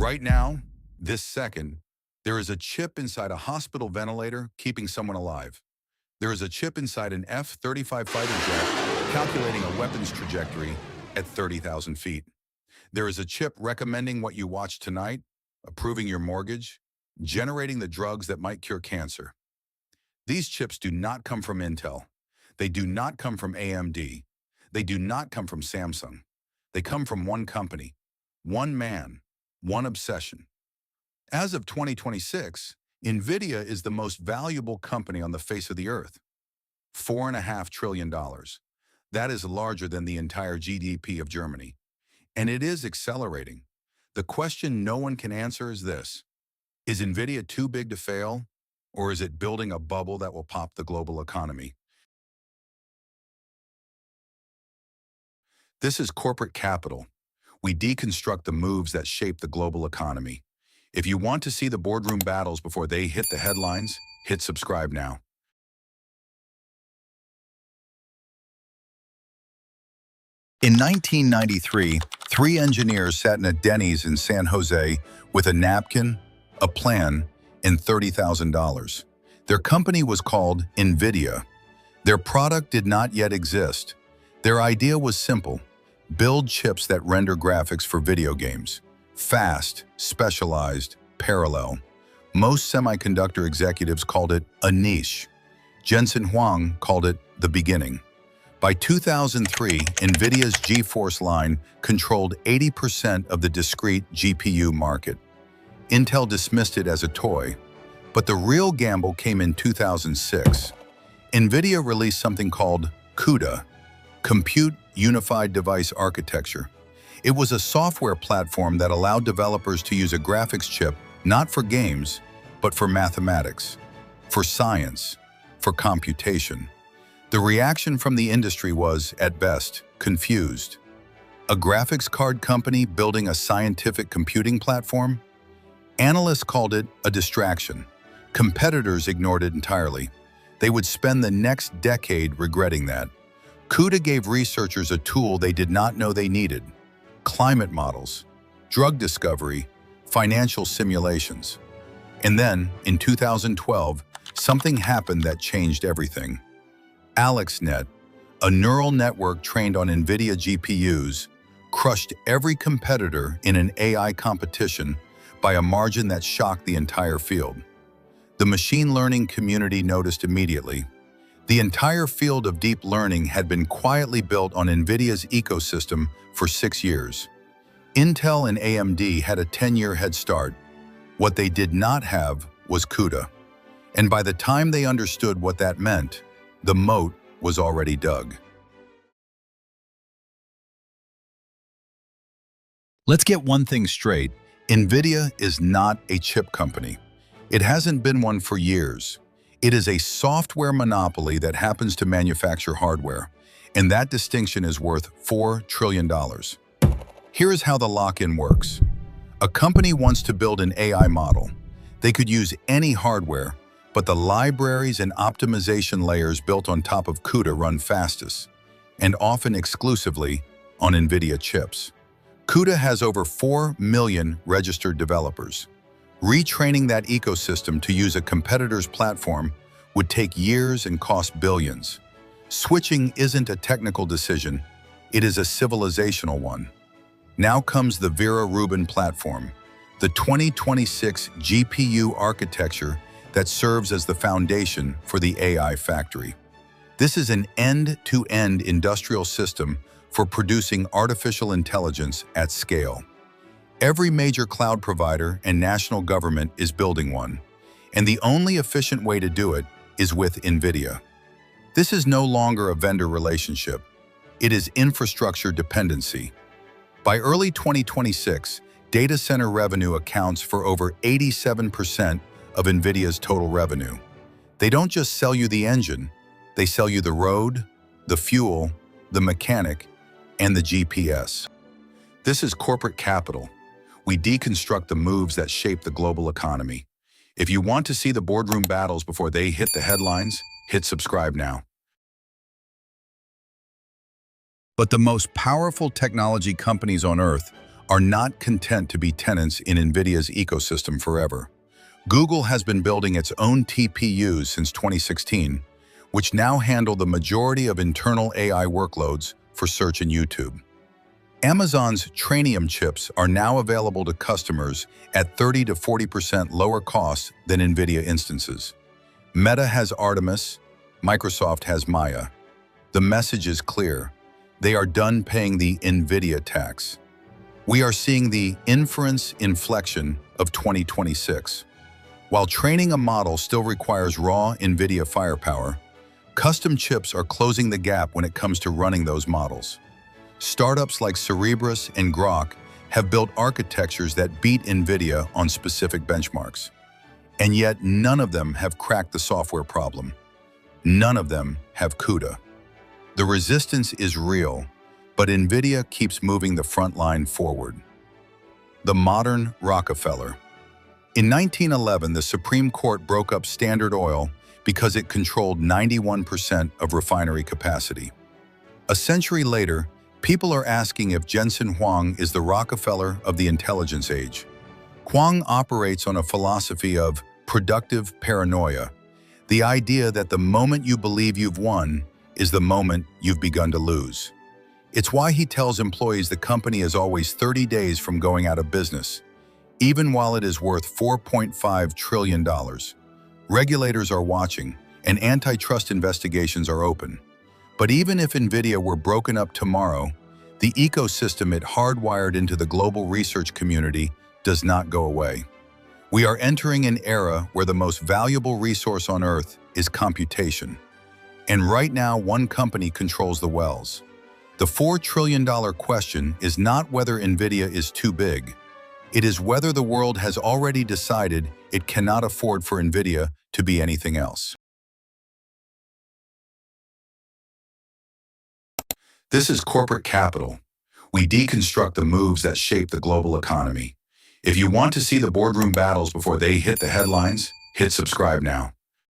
Right now, this second, there is a chip inside a hospital ventilator keeping someone alive. There is a chip inside an F-35 fighter jet calculating a weapon's trajectory at 30,000 feet. There is a chip recommending what you watch tonight, approving your mortgage, generating the drugs that might cure cancer. These chips do not come from Intel. They do not come from AMD. They do not come from Samsung. They come from one company, one man, one obsession. As of 2026, NVIDIA is the most valuable company on the face of the earth. $4.5 trillion. That is larger than the entire GDP of Germany. And it is accelerating. The question no one can answer is this: is NVIDIA too big to fail, or is it building a bubble that will pop the global economy? This is corporate capital. We deconstruct the moves that shape the global economy. If you want to see the boardroom battles before they hit the headlines, hit subscribe now. In 1993, three engineers sat in a Denny's in San Jose with a napkin, a plan, and $30,000. Their company was called NVIDIA. Their product did not yet exist. Their idea was simple: build chips that render graphics for video games. Fast, specialized, parallel. Most semiconductor executives called it a niche. Jensen Huang called it the beginning. By 2003, NVIDIA's GeForce line controlled 80% of the discrete GPU market. Intel dismissed it as a toy, but the real gamble came in 2006. NVIDIA released something called CUDA, Compute Unified Device Architecture. It was a software platform that allowed developers to use a graphics chip not for games, but for mathematics, for science, for computation. The reaction from the industry was, at best, confused. A graphics card company building a scientific computing platform? Analysts called it a distraction. Competitors ignored it entirely. They would spend the next decade regretting that. CUDA gave researchers a tool they did not know they needed: climate models, drug discovery, financial simulations. And then, in 2012, something happened that changed everything. AlexNet, a neural network trained on NVIDIA GPUs, crushed every competitor in an AI competition by a margin that shocked the entire field. The machine learning community noticed immediately. The entire field of deep learning had been quietly built on NVIDIA's ecosystem for 6 years. Intel and AMD had a 10-year head start. What they did not have was CUDA. And by the time they understood what that meant, the moat was already dug. Let's get one thing straight. NVIDIA is not a chip company. It hasn't been one for years. It is a software monopoly that happens to manufacture hardware, and that distinction is worth $4 trillion. Here is how the lock-in works. A company wants to build an AI model. They could use any hardware, but the libraries and optimization layers built on top of CUDA run fastest, and often exclusively on NVIDIA chips. CUDA has over 4 million registered developers. Retraining that ecosystem to use a competitor's platform would take years and cost billions. Switching isn't a technical decision, it is a civilizational one. Now comes the Vera Rubin platform, the 2026 GPU architecture that serves as the foundation for the AI factory. This is an end-to-end industrial system for producing artificial intelligence at scale. Every major cloud provider and national government is building one, and the only efficient way to do it is with NVIDIA. This is no longer a vendor relationship. It is infrastructure dependency. By early 2026, data center revenue accounts for over 87% of NVIDIA's total revenue. They don't just sell you the engine, they sell you the road, the fuel, the mechanic, and the GPS. This is corporate capital. We deconstruct the moves that shape the global economy. If you want to see the boardroom battles before they hit the headlines, hit subscribe now. But the most powerful technology companies on Earth are not content to be tenants in NVIDIA's ecosystem forever. Google has been building its own TPUs since 2016, which now handle the majority of internal AI workloads for search and YouTube. Amazon's Trainium chips are now available to customers at 30 to 40% lower costs than NVIDIA instances. Meta has Artemis, Microsoft has Maya. The message is clear. They are done paying the NVIDIA tax. We are seeing the inference inflection of 2026. While training a model still requires raw NVIDIA firepower, custom chips are closing the gap when it comes to running those models. Startups like Cerebras and Grok have built architectures that beat NVIDIA on specific benchmarks. And yet none of them have cracked the software problem. None of them have CUDA. The resistance is real, but NVIDIA keeps moving the front line forward. The modern Rockefeller. In 1911, the Supreme Court broke up Standard Oil because it controlled 91% of refinery capacity. A century later, people are asking if Jensen Huang is the Rockefeller of the intelligence age. Huang operates on a philosophy of productive paranoia, the idea that the moment you believe you've won is the moment you've begun to lose. It's why he tells employees the company is always 30 days from going out of business, even while it is worth $4.5 trillion. Regulators are watching, and antitrust investigations are open. But even if NVIDIA were broken up tomorrow, the ecosystem it hardwired into the global research community does not go away. We are entering an era where the most valuable resource on Earth is computation. And right now, one company controls the wells. The $4 trillion question is not whether NVIDIA is too big. It is whether the world has already decided it cannot afford for NVIDIA to be anything else. This is corporate capital. We deconstruct the moves that shape the global economy. If you want to see the boardroom battles before they hit the headlines, hit subscribe now.